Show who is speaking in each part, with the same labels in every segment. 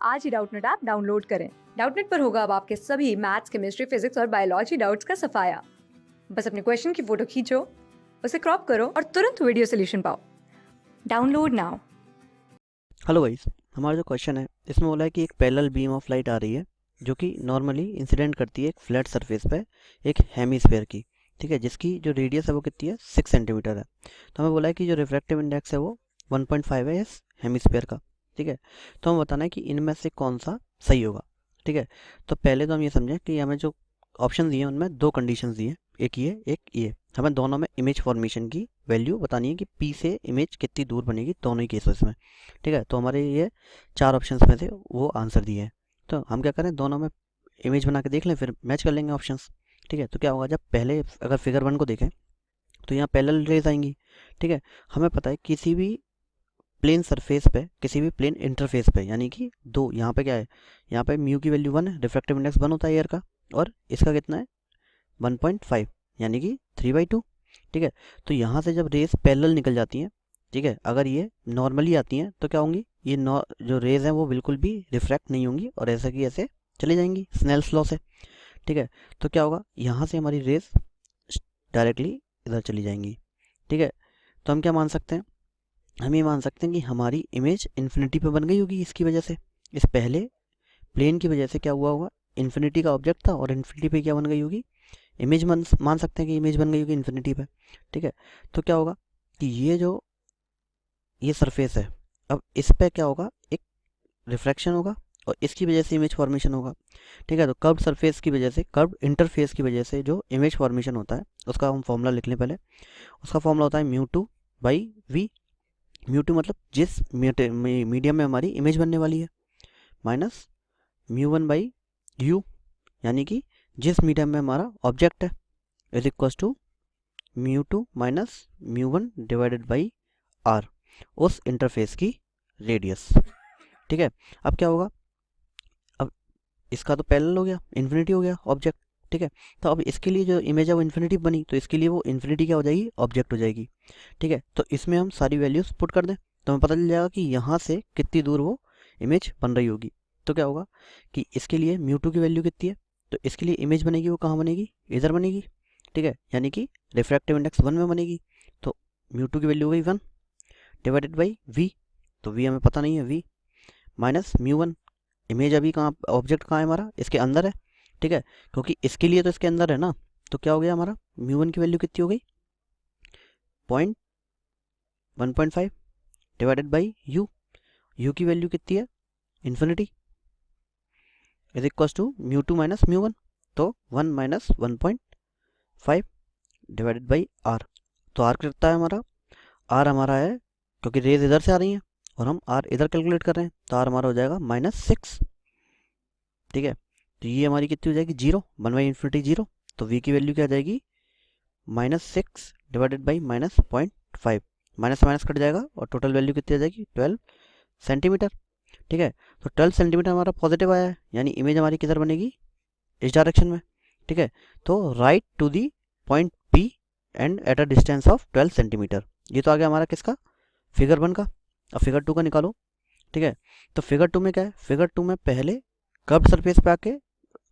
Speaker 1: आज ही Doubtnut app download करें। Doubtnut पर होगा अब आपके सभी मैथ्स, केमिस्ट्री, फिजिक्स और बायोलॉजी डाउट्स का सफाया। बस अपने क्वेश्चन की फोटो खींचो, उसे क्रॉप करो और तुरंत वीडियो सोल्यूशन पाओ। Download now.
Speaker 2: हेलो गाइस, हमारा जो क्वेश्चन है इसमें बोला है कि एक पैरेलल बीम ऑफ लाइट आ रही है जो कि नॉर्मली इंसिडेंट करती है एक फ्लैट सरफेस पे एक हेमीस्फेयर की, ठीक है, जिसकी जो रेडियस है वो कितनी है 6 सेंटीमीटर है। तो हमें बोला है कि जो रिफ्रैक्टिव इंडेक्स है वो 1.5 है इस हेमीस्फेयर का, ठीक है। तो हमें बताना है कि इनमें से कौन सा सही होगा, ठीक है। तो पहले तो हम ये समझें कि हमें जो ऑप्शन दिए हैं उनमें दो कंडीशंस दी हैं, एक ये एक ये। हमें दोनों में इमेज फॉर्मेशन की वैल्यू बतानी है कि पी से इमेज कितनी दूर बनेगी दोनों ही केसेस में, ठीक है। तो हमारे ये चार ऑप्शंस में से वो आंसर दिए हैं। तो हम क्या करें, दोनों में इमेज बना के देख लें, फिर मैच कर लेंगे ऑप्शंस, ठीक है। तो क्या होगा, जब पहले अगर फिगर 1 को देखें तो यहाँ पैरेलल रेज आएंगी, ठीक है। हमें पता है किसी भी प्लेन सरफेस पे, किसी भी प्लेन इंटरफेस पे, यानी कि दो, यहाँ पे क्या है, यहाँ पे म्यू की वैल्यू 1 है, रिफ्रैक्टिव इंडेक्स 1 होता है एयर का, और इसका कितना है 1.5, यानी कि 3/2, ठीक है। तो यहाँ से जब रेस पैरेलल निकल जाती हैं, ठीक है, अगर ये नॉर्मली आती हैं तो क्या होंगी, ये जो रेज हैं वो बिल्कुल भी रिफ्रैक्ट नहीं होंगी और ऐसा की ऐसे चली जाएंगी स्नेल्स लॉ से, ठीक है। तो क्या होगा, यहाँ से हमारी रेस डायरेक्टली इधर चली जाएंगी, ठीक है। तो हम क्या मान सकते हैं, हम ये मान सकते हैं कि हमारी इमेज इन्फिनिटी पे बन गई होगी इसकी वजह से, इस पहले प्लेन की वजह से क्या हुआ होगा, इन्फिनिटी का ऑब्जेक्ट था और इन्फिनिटी पे क्या बन गई होगी, इमेज मान सकते हैं कि इमेज बन गई होगी इन्फिनिटी पे, ठीक है। तो क्या होगा कि ये सरफेस है, अब इस पे क्या होगा, एक रिफ्रैक्शन होगा और इसकी वजह से इमेज फॉर्मेशन होगा, ठीक है। तो कर्व्ड सरफेस की वजह से, कर्व्ड इंटरफेस की वजह से जो इमेज फॉर्मेशन होता है उसका हम फॉर्मूला लिख लें पहले। उसका फॉर्मूला होता है μ2/v। μ2 मतलब जिस मीडियम में हमारी इमेज बनने वाली है, माइनस μ1/u, यानी कि जिस मीडियम में हमारा ऑब्जेक्ट है, is equal to μ2 minus μ1 divided by r, उस इंटरफेस की रेडियस, ठीक है। अब क्या होगा, अब इसका तो पैरेलल हो गया, इन्फिनिटी हो गया ऑब्जेक्ट, ठीक है। तो अब इसके लिए जो इमेज है वो इन्फिनिटी बनी, तो इसके लिए वो इन्फिनिटी क्या हो जाएगी, ऑब्जेक्ट हो जाएगी, ठीक है। तो इसमें हम सारी वैल्यूज पुट कर दें तो हमें पता चल जाएगा कि यहाँ से कितनी दूर वो इमेज बन रही होगी। तो क्या होगा कि इसके लिए μ2 की वैल्यू कितनी है, तो इसके लिए इमेज बनेगी वो कहाँ बनेगी, इधर बनेगी, ठीक है, यानी कि रिफ्रैक्टिव इंडेक्स 1 में बनेगी। तो μ2 की वैल्यू हो गई 1 डिवाइडेड बाई v, तो v हमें पता नहीं है, v माइनस μ1, इमेज अभी कहाँ, ऑब्जेक्ट कहाँ है हमारा, इसके अंदर है, ठीक है, क्योंकि इसके लिए तो इसके अंदर है ना। तो क्या हो गया हमारा, μ1 की वैल्यू कितनी हो गई, 1.5 डिवाइडेड बाई u की वैल्यू कितनी है, infinity, is equal to μ2 minus μ1, तो 1 माइनस 1.5 डिवाइडेड बाई r। तो r कितना है हमारा, r हमारा है, क्योंकि रेज इधर से आ रही हैं और हम r इधर कैलकुलेट कर रहे हैं, तो r हमारा हो जाएगा -6, ठीक है। तो ये हमारी कितनी हो जाएगी, 0, 1/इन्फिनिटी 0, तो v की वैल्यू क्या आ जाएगी, -6 divided by -0.5, minus minus cut जाएगा और टोटल वैल्यू कितनी आ जाएगी 12 सेंटीमीटर, ठीक है। तो 12 सेंटीमीटर हमारा पॉजिटिव आया है, यानी इमेज हमारी किधर बनेगी, इस डायरेक्शन में, ठीक है। तो right to the point P and at a distance of 12 centimetre. ये तो आ गया हमारा किसका, फिगर 1 का। अब फिगर 2 का निकालो, ठीक है। तो फिगर 2 में क्या है, फिगर 2 में पहले कर्व्ड सरफेस पे आके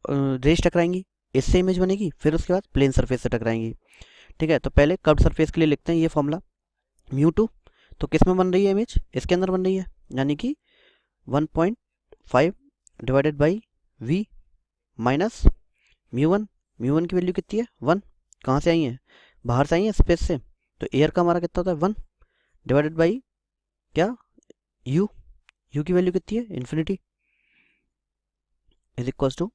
Speaker 2: रेज टकराएंगी, इससे इमेज बनेगी, फिर उसके बाद प्लेन सरफेस से टकराएंगी, ठीक है। तो पहले कर्व्ड सरफेस के लिए लिखते हैं ये फॉर्मूला, μ2 तो किस में बन रही है इमेज, इसके अंदर बन रही है, यानी कि 1.5 डिवाइडेड बाई v माइनस μ1 की वैल्यू कितनी है 1, कहाँ से आई है, बाहर से आई है स्पेस से, तो एयर का हमारा कितना होता है 1 डिवाइडेड बाई क्या u की वैल्यू कितनी है infinity, is equal to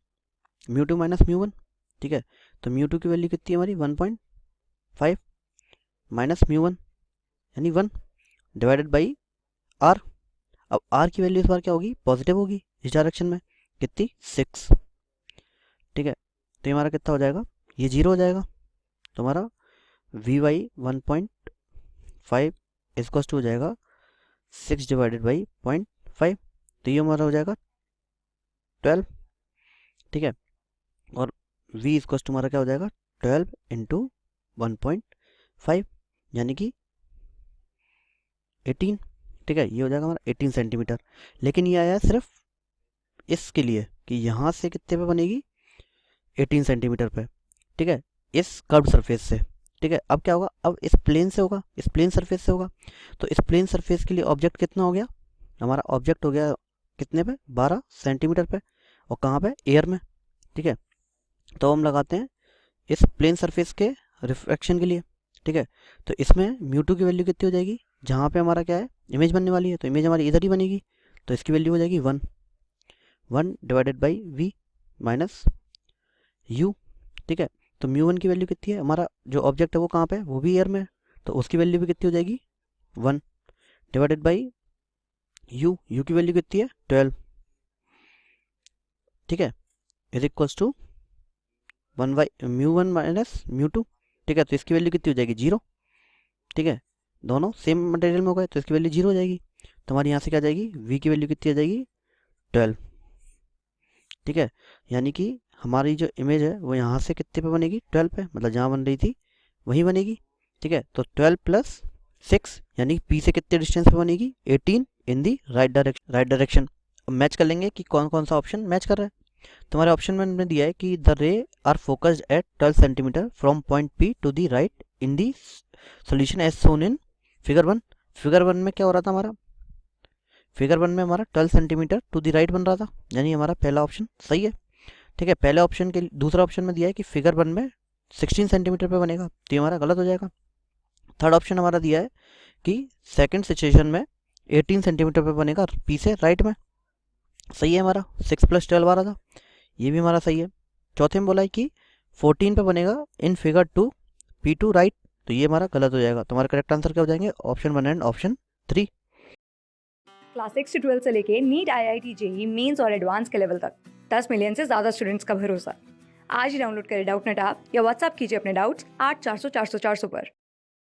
Speaker 2: μ2 minus μ1, ठीक है। तो μ2 की वैल्यू कितनी है हमारी 1.5 माइनस μ1 यानी 1 डिवाइडेड बाई r। अब r की वैल्यू इस बार क्या होगी, पॉजिटिव होगी इस डायरेक्शन में, कितनी 6, ठीक है। तो ये हमारा कितना हो जाएगा, ये 0 हो जाएगा, तो हमारा vy 1.5 इसको हो जाएगा 6 डिवाइडेड बाई 0.5, तो ये हमारा हो जाएगा 12, ठीक है। और v इसको हमारा क्या हो जाएगा 12 इंटू 1.5 यानी कि 18, ठीक है, ये हो जाएगा हमारा 18 सेंटीमीटर। लेकिन ये आया है सिर्फ इसके लिए कि यहाँ से कितने पे बनेगी 18 सेंटीमीटर पे, ठीक है, इस कर्व्ड सरफेस से। ठीक है, अब क्या होगा, अब इस प्लेन से होगा, इस प्लेन सरफेस से होगा। तो इस प्लेन सरफेस के लिए ऑब्जेक्ट कितना हो गया, हमारा ऑब्जेक्ट हो गया कितने पे, 12 सेंटीमीटर पे, और कहाँ पे, एयर में। ठीक है, तो हम लगाते हैं इस प्लेन सरफेस के रिफ्रैक्शन के लिए। ठीक है, तो इसमें म्यू2 की वैल्यू कितनी हो जाएगी, जहाँ पे हमारा क्या है, इमेज बनने वाली है, तो इमेज हमारी इधर ही बनेगी, तो इसकी वैल्यू हो जाएगी 1 divided by V minus U. ठीक है, तो म्यू1 की वैल्यू कितनी है, हमारा जो ऑब्जेक्ट है वो कहाँ पे है, वो भी एयर में है, तो उसकी वैल्यू भी कितनी हो जाएगी, 1 डिवाइडेड बाई यू की वैल्यू कितनी है, 12। ठीक है, इज इक्वल्स टू 1/μ1 माइनस म्यू2। ठीक है, तो इसकी वैल्यू कितनी हो जाएगी, 0। ठीक है, दोनों सेम मटेरियल में हो गए, तो इसकी वैल्यू 0 हो जाएगी। तो हमारी यहाँ से क्या आ जाएगी, v की वैल्यू कितनी आ जाएगी, 12। ठीक है, यानी कि हमारी जो इमेज है वो यहाँ से कितने पे बनेगी, 12 पे, मतलब जहाँ बन रही थी वहीं बनेगी। ठीक है, तो 12 प्लस 6 यानी p से कितने डिस्टेंस पे बनेगी, 18 इन दी राइट डायरेक्शन। अब मैच कर लेंगे कि कौन कौन सा ऑप्शन मैच कर रहा है। तुम्हारे ऑप्शन में हमने दिया है कि the ray are focused at 12 centimetre from point P to the right in the solution as shown in figure 1। Figure 1 में क्या हो रहा था हमारा, फिगर 1 में हमारा 12 सेंटीमीटर टू दी राइट बन रहा था, यानी हमारा पहला ऑप्शन सही है। ठीक है, पहले ऑप्शन के दूसरा ऑप्शन में दिया है कि फिगर 1 में 16 सेंटीमीटर पे बनेगा, तो ये हमारा गलत हो जाएगा। थर्ड ऑप्शन हमारा दिया है कि सेकंड सिचुएशन में 18 सेंटीमीटर पे बनेगा पी से राइट में, सही है हमारा, 6 + 12 आ रहा था, ये भी हमारा सही है। चौथे में बोला है कि 14 पे बनेगा इन फिगर 2 P2 राइट, तो ये हमारा गलत हो जाएगा। तो हमारा करेक्ट आंसर क्या हो जाएंगे, ऑप्शन 1 एंड ऑप्शन 3।
Speaker 1: क्लास 6 से 12 से लेके नीट, IIT, जेई मेंस और एडवांस के लेवल तक 10 मिलियन से ज़्यादा स्टूडेंट्स का भरोसा। आज ही डाउनलोड करें डाउटनेट ऐप या व्हाट्सएप कीजिए अपने डाउट्स 8400 400 400 पर।